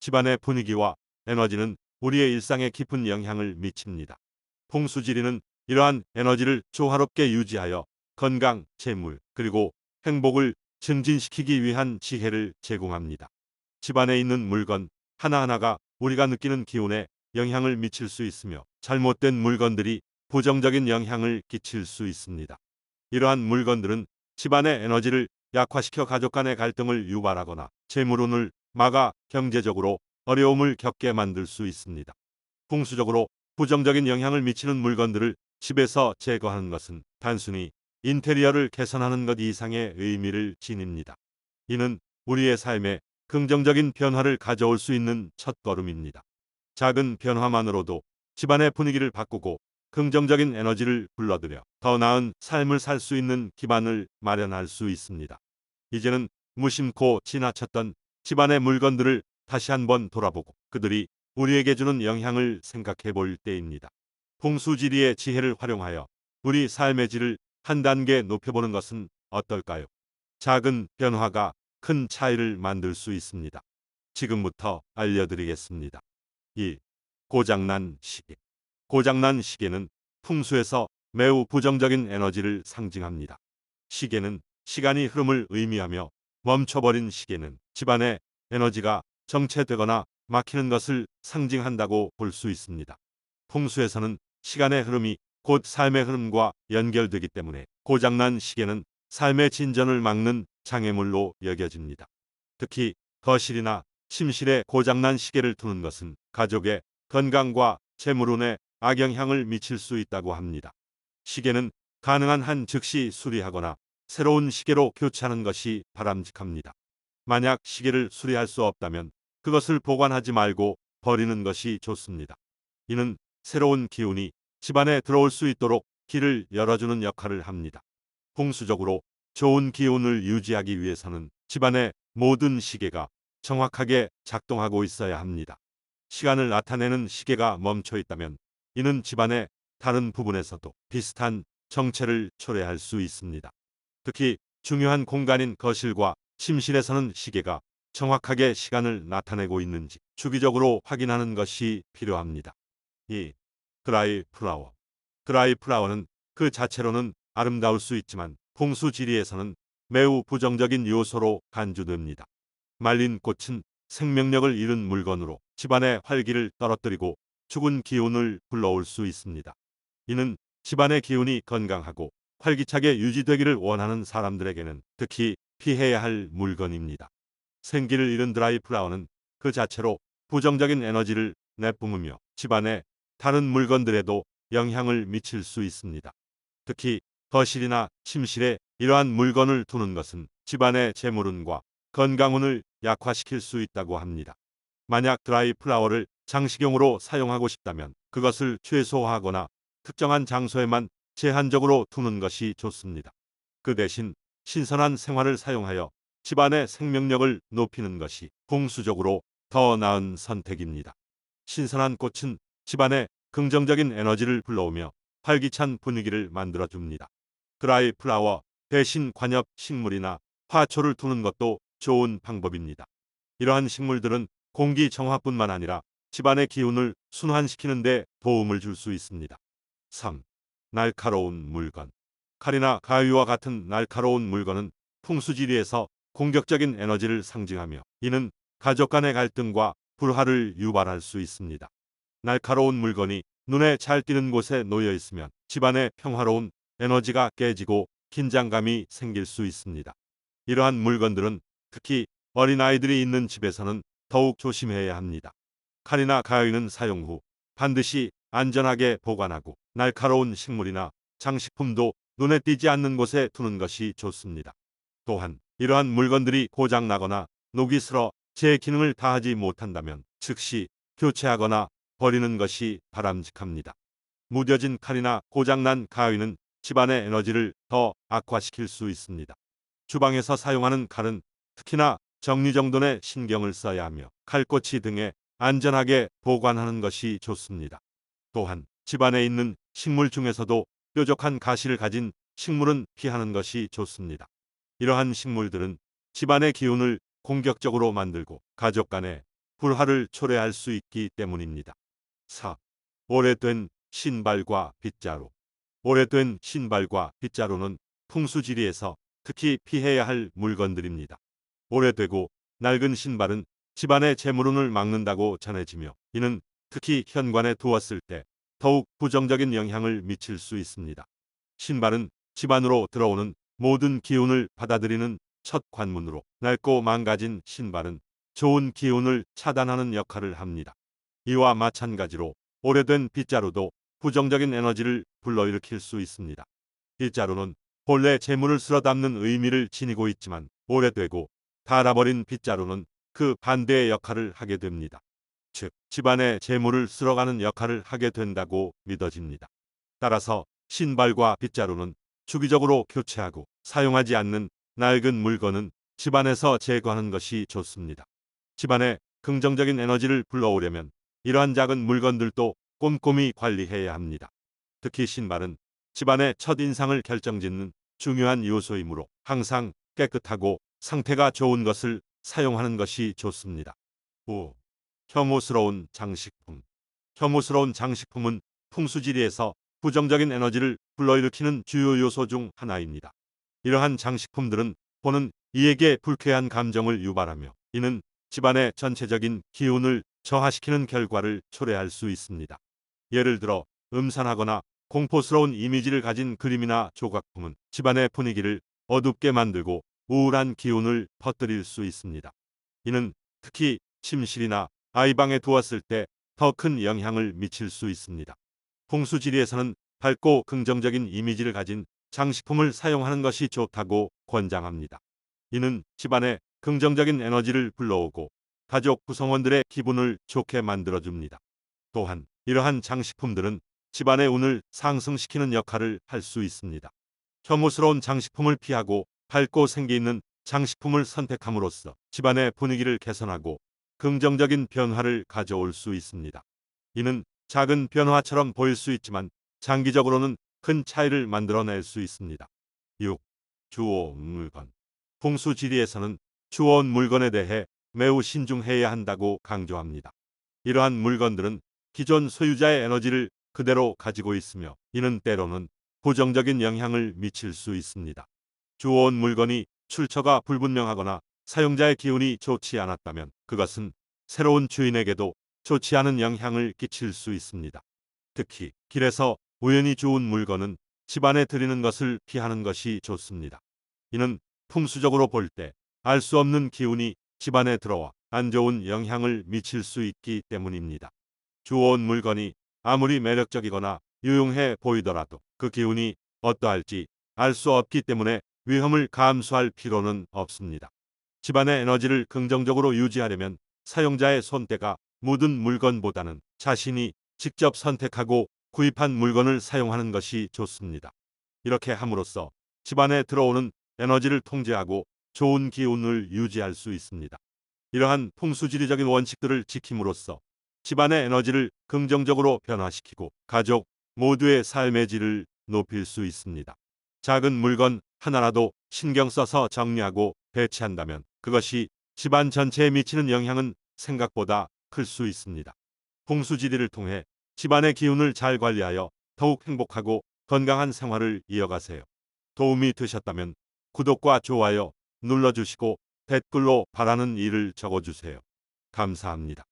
집안의 분위기와 에너지는 우리의 일상에 깊은 영향을 미칩니다. 풍수지리는 이러한 에너지를 조화롭게 유지하여 건강, 재물, 그리고 행복을 증진시키기 위한 지혜를 제공합니다. 집안에 있는 물건 하나하나가 우리가 느끼는 기운에 영향을 미칠 수 있으며, 잘못된 물건들이 부정적인 영향을 끼칠 수 있습니다. 이러한 물건들은 집안의 에너지를 약화시켜 가족 간의 갈등을 유발하거나 재물운을 막아 경제적으로 어려움을 겪게 만들 수 있습니다. 풍수적으로 부정적인 영향을 미치는 물건들을 집에서 제거하는 것은 단순히 인테리어를 개선하는 것 이상의 의미를 지닙니다. 이는 우리의 삶에 긍정적인 변화를 가져올 수 있는 첫걸음입니다. 작은 변화만으로도 집안의 분위기를 바꾸고 긍정적인 에너지를 불러들여 더 나은 삶을 살 수 있는 기반을 마련할 수 있습니다. 이제는 무심코 지나쳤던 집안의 물건들을 다시 한번 돌아보고 그들이 우리에게 주는 영향을 생각해 볼 때입니다. 풍수지리의 지혜를 활용하여 우리 삶의 질을 한 단계 높여보는 것은 어떨까요? 작은 변화가 큰 차이를 만들 수 있습니다. 지금부터 알려드리겠습니다. 1. 고장난 시계. 고장난 시계는 풍수에서 매우 부정적인 에너지를 상징합니다. 시계는 시간이 흐름을 의미하며, 멈춰버린 시계는 집안의 에너지가 정체되거나 막히는 것을 상징한다고 볼 수 있습니다. 풍수에서는 시간의 흐름이 곧 삶의 흐름과 연결되기 때문에 고장난 시계는 삶의 진전을 막는 장애물로 여겨집니다. 특히 거실이나 침실에 고장난 시계를 두는 것은 가족의 건강과 재물운에 악영향을 미칠 수 있다고 합니다. 시계는 가능한 한 즉시 수리하거나 새로운 시계로 교체하는 것이 바람직합니다. 만약 시계를 수리할 수 없다면 그것을 보관하지 말고 버리는 것이 좋습니다. 이는 새로운 기운이 집안에 들어올 수 있도록 길을 열어주는 역할을 합니다. 풍수적으로 좋은 기운을 유지하기 위해서는 집안의 모든 시계가 정확하게 작동하고 있어야 합니다. 시간을 나타내는 시계가 멈춰 있다면 이는 집안의 다른 부분에서도 비슷한 정체를 초래할 수 있습니다. 특히 중요한 공간인 거실과 침실에서는 시계가 정확하게 시간을 나타내고 있는지 주기적으로 확인하는 것이 필요합니다. 2. 드라이 플라워. 드라이 플라워는 그 자체로는 아름다울 수 있지만 풍수지리에서는 매우 부정적인 요소로 간주됩니다. 말린 꽃은 생명력을 잃은 물건으로 집안의 활기를 떨어뜨리고 죽은 기운을 불러올 수 있습니다. 이는 집안의 기운이 건강하고 활기차게 유지되기를 원하는 사람들에게는 특히 피해야 할 물건입니다. 생기를 잃은 드라이 플라워는 그 자체로 부정적인 에너지를 내뿜으며 집안의 다른 물건들에도 영향을 미칠 수 있습니다. 특히 거실이나 침실에 이러한 물건을 두는 것은 집안의 재물운과 건강운을 약화시킬 수 있다고 합니다. 만약 드라이 플라워를 장식용으로 사용하고 싶다면 그것을 최소화하거나 특정한 장소에만 제한적으로 두는 것이 좋습니다. 그 대신 신선한 생화를 사용하여 집안의 생명력을 높이는 것이 풍수적으로 더 나은 선택입니다. 신선한 꽃은 집안에 긍정적인 에너지를 불러오며 활기찬 분위기를 만들어줍니다. 드라이 플라워 대신 관엽 식물이나 화초를 두는 것도 좋은 방법입니다. 이러한 식물들은 공기 정화뿐만 아니라 집안의 기운을 순환시키는 데 도움을 줄 수 있습니다. 3. 날카로운 물건. 칼이나 가위와 같은 날카로운 물건은 풍수지리에서 공격적인 에너지를 상징하며, 이는 가족 간의 갈등과 불화를 유발할 수 있습니다. 날카로운 물건이 눈에 잘 띄는 곳에 놓여 있으면 집안의 평화로운 에너지가 깨지고 긴장감이 생길 수 있습니다. 이러한 물건들은 특히 어린아이들이 있는 집에서는 더욱 조심해야 합니다. 칼이나 가위는 사용 후 반드시 안전하게 보관하고, 날카로운 식물이나 장식품도 눈에 띄지 않는 곳에 두는 것이 좋습니다. 또한 이러한 물건들이 고장 나거나 녹이 슬어 제 기능을 다하지 못한다면 즉시 교체하거나 버리는 것이 바람직합니다. 무뎌진 칼이나 고장난 가위는 집안의 에너지를 더 악화시킬 수 있습니다. 주방에서 사용하는 칼은 특히나 정리정돈에 신경을 써야 하며 칼꼬치 등에 안전하게 보관하는 것이 좋습니다. 또한 집안에 있는 식물 중에서도 뾰족한 가시를 가진 식물은 피하는 것이 좋습니다. 이러한 식물들은 집안의 기운을 공격적으로 만들고 가족 간의 불화를 초래할 수 있기 때문입니다. 4. 오래된 신발과 빗자루. 오래된 신발과 빗자루는 풍수지리에서 특히 피해야 할 물건들입니다. 오래되고 낡은 신발은 집안의 재물운을 막는다고 전해지며 이는 특히 현관에 두었을 때 더욱 부정적인 영향을 미칠 수 있습니다. 신발은 집안으로 들어오는 모든 기운을 받아들이는 첫 관문으로 낡고 망가진 신발은 좋은 기운을 차단하는 역할을 합니다. 이와 마찬가지로 오래된 빗자루도 부정적인 에너지를 불러일으킬 수 있습니다. 빗자루는 본래 재물을 쓸어 담는 의미를 지니고 있지만 오래되고 닳아버린 빗자루는 그 반대의 역할을 하게 됩니다. 즉, 집안의 재물을 쓸어가는 역할을 하게 된다고 믿어집니다. 따라서 신발과 빗자루는 주기적으로 교체하고 사용하지 않는 낡은 물건은 집안에서 제거하는 것이 좋습니다. 집안에 긍정적인 에너지를 불러오려면 이러한 작은 물건들도 꼼꼼히 관리해야 합니다. 특히 신발은 집안의 첫인상을 결정짓는 중요한 요소이므로 항상 깨끗하고 상태가 좋은 것을 사용하는 것이 좋습니다. 5. 혐오스러운 장식품. 혐오스러운 장식품은 풍수지리에서 부정적인 에너지를 불러일으키는 주요 요소 중 하나입니다. 이러한 장식품들은 보는 이에게 불쾌한 감정을 유발하며 이는 집안의 전체적인 기운을 저하시키는 결과를 초래할 수 있습니다. 예를 들어 음산하거나 공포스러운 이미지를 가진 그림이나 조각품은 집안의 분위기를 어둡게 만들고 우울한 기운을 퍼뜨릴 수 있습니다. 이는 특히 침실이나 아이방에 두었을 때 더 큰 영향을 미칠 수 있습니다. 풍수지리에서는 밝고 긍정적인 이미지를 가진 장식품을 사용하는 것이 좋다고 권장합니다. 이는 집안에 긍정적인 에너지를 불러오고 가족 구성원들의 기분을 좋게 만들어줍니다. 또한 이러한 장식품들은 집안의 운을 상승시키는 역할을 할 수 있습니다. 혐오스러운 장식품을 피하고 밝고 생기 있는 장식품을 선택함으로써 집안의 분위기를 개선하고 긍정적인 변화를 가져올 수 있습니다. 이는 작은 변화처럼 보일 수 있지만 장기적으로는 큰 차이를 만들어낼 수 있습니다. 6. 주워온 물건. 풍수지리에서는 주워온 물건에 대해 매우 신중해야 한다고 강조합니다. 이러한 물건들은 기존 소유자의 에너지를 그대로 가지고 있으며 이는 때로는 부정적인 영향을 미칠 수 있습니다. 주워온 물건이 출처가 불분명하거나 사용자의 기운이 좋지 않았다면 그것은 새로운 주인에게도 좋지 않은 영향을 끼칠 수 있습니다. 특히 길에서 우연히 주운 물건은 집안에 들이는 것을 피하는 것이 좋습니다. 이는 풍수적으로 볼 때 알 수 없는 기운이 집안에 들어와 안 좋은 영향을 미칠 수 있기 때문입니다. 주워온 물건이 아무리 매력적이거나 유용해 보이더라도 그 기운이 어떠할지 알 수 없기 때문에 위험을 감수할 필요는 없습니다. 집안의 에너지를 긍정적으로 유지하려면 사용자의 손때가 묻은 물건보다는 자신이 직접 선택하고 구입한 물건을 사용하는 것이 좋습니다. 이렇게 함으로써 집안에 들어오는 에너지를 통제하고 좋은 기운을 유지할 수 있습니다. 이러한 풍수지리적인 원칙들을 지킴으로써 집안의 에너지를 긍정적으로 변화시키고 가족 모두의 삶의 질을 높일 수 있습니다. 작은 물건 하나라도 신경 써서 정리하고 배치한다면 그것이 집안 전체에 미치는 영향은 생각보다 클 수 있습니다. 풍수지리를 통해 집안의 기운을 잘 관리하여 더욱 행복하고 건강한 생활을 이어가세요. 도움이 되셨다면 구독과 좋아요 눌러주시고 댓글로 바라는 일을 적어주세요. 감사합니다.